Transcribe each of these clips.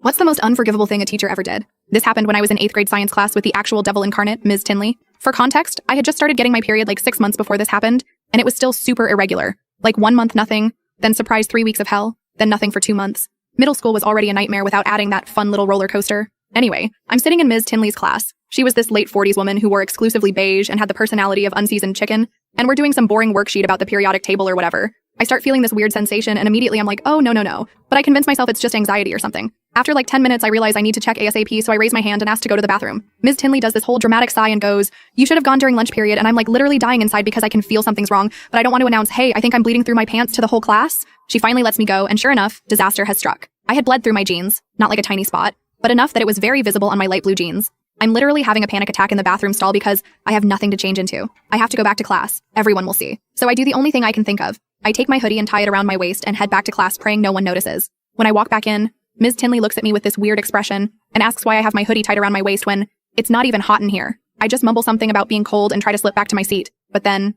What's the most unforgivable thing a teacher ever did? This happened when I was in 8th grade science class with the actual devil incarnate, Ms. Tinley. For context, I had just started getting my period like 6 months before this happened, and it was still super irregular. Like 1 month nothing, then surprise 3 weeks of hell, then nothing for 2 months. Middle school was already a nightmare without adding that fun little roller coaster. Anyway, I'm sitting in Ms. Tinley's class. She was this late 40s woman who wore exclusively beige and had the personality of unseasoned chicken, and we're doing some boring worksheet about the periodic table or whatever. I start feeling this weird sensation, and immediately I'm like, oh, no. But I convince myself it's just anxiety or something. After like 10 minutes, I realize I need to check ASAP, so I raise my hand and ask to go to the bathroom. Ms. Tinley does this whole dramatic sigh and goes, you should have gone during lunch period, and I'm like literally dying inside because I can feel something's wrong, but I don't want to announce, hey, I think I'm bleeding through my pants to the whole class. She finally lets me go, and sure enough, disaster has struck. I had bled through my jeans, not like a tiny spot, but enough that it was very visible on my light blue jeans. I'm literally having a panic attack in the bathroom stall because I have nothing to change into. I have to go back to class. Everyone will see. So I do the only thing I can think of. I take my hoodie and tie it around my waist and head back to class praying no one notices. When I walk back in, Ms. Tinley looks at me with this weird expression and asks why I have my hoodie tied around my waist when it's not even hot in here. I just mumble something about being cold and try to slip back to my seat. But then,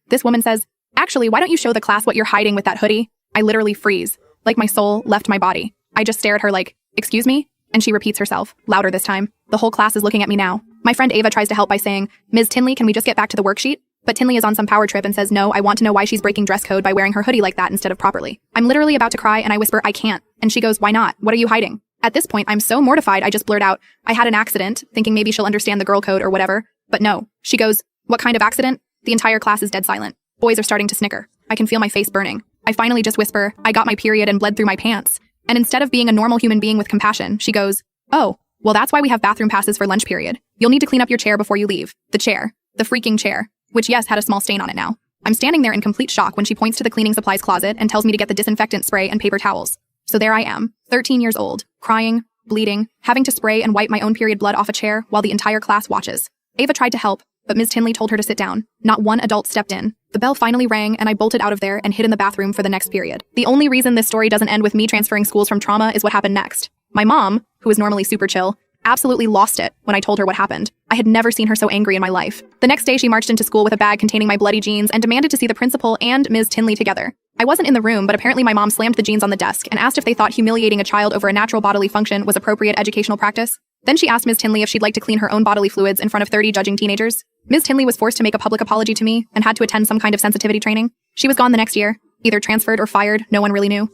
this woman says, actually, why don't you show the class what you're hiding with that hoodie? I literally freeze, like my soul left my body. I just stare at her like, excuse me? And she repeats herself, louder this time. The whole class is looking at me now. My friend Ava tries to help by saying, Ms. Tinley, can we just get back to the worksheet? But Tinley is on some power trip and says, no, I want to know why she's breaking dress code by wearing her hoodie like that instead of properly. I'm literally about to cry and I whisper, I can't. And she goes, why not? What are you hiding? At this point, I'm so mortified, I just blurt out, I had an accident, thinking maybe she'll understand the girl code or whatever. But no. She goes, what kind of accident? The entire class is dead silent. Boys are starting to snicker. I can feel my face burning. I finally just whisper, I got my period and bled through my pants. And instead of being a normal human being with compassion, she goes, oh, well, that's why we have bathroom passes for lunch period. You'll need to clean up your chair before you leave. The chair. The freaking chair. Which, yes, had a small stain on it now. I'm standing there in complete shock when she points to the cleaning supplies closet and tells me to get the disinfectant spray and paper towels. So there I am, 13 years old, crying, bleeding, having to spray and wipe my own period blood off a chair while the entire class watches. Ava tried to help, but Ms. Tinley told her to sit down. Not one adult stepped in. The bell finally rang and I bolted out of there and hid in the bathroom for the next period. The only reason this story doesn't end with me transferring schools from trauma is what happened next. My mom, who is normally super chill, absolutely lost it when I told her what happened. I had never seen her so angry in my life. The next day, she marched into school with a bag containing my bloody jeans and demanded to see the principal and Ms. Tinley together. I wasn't in the room, but apparently my mom slammed the jeans on the desk and asked if they thought humiliating a child over a natural bodily function was appropriate educational practice. Then she asked Ms. Tinley if she'd like to clean her own bodily fluids in front of 30 judging teenagers. Ms. Tinley was forced to make a public apology to me and had to attend some kind of sensitivity training. She was gone the next year, either transferred or fired, no one really knew.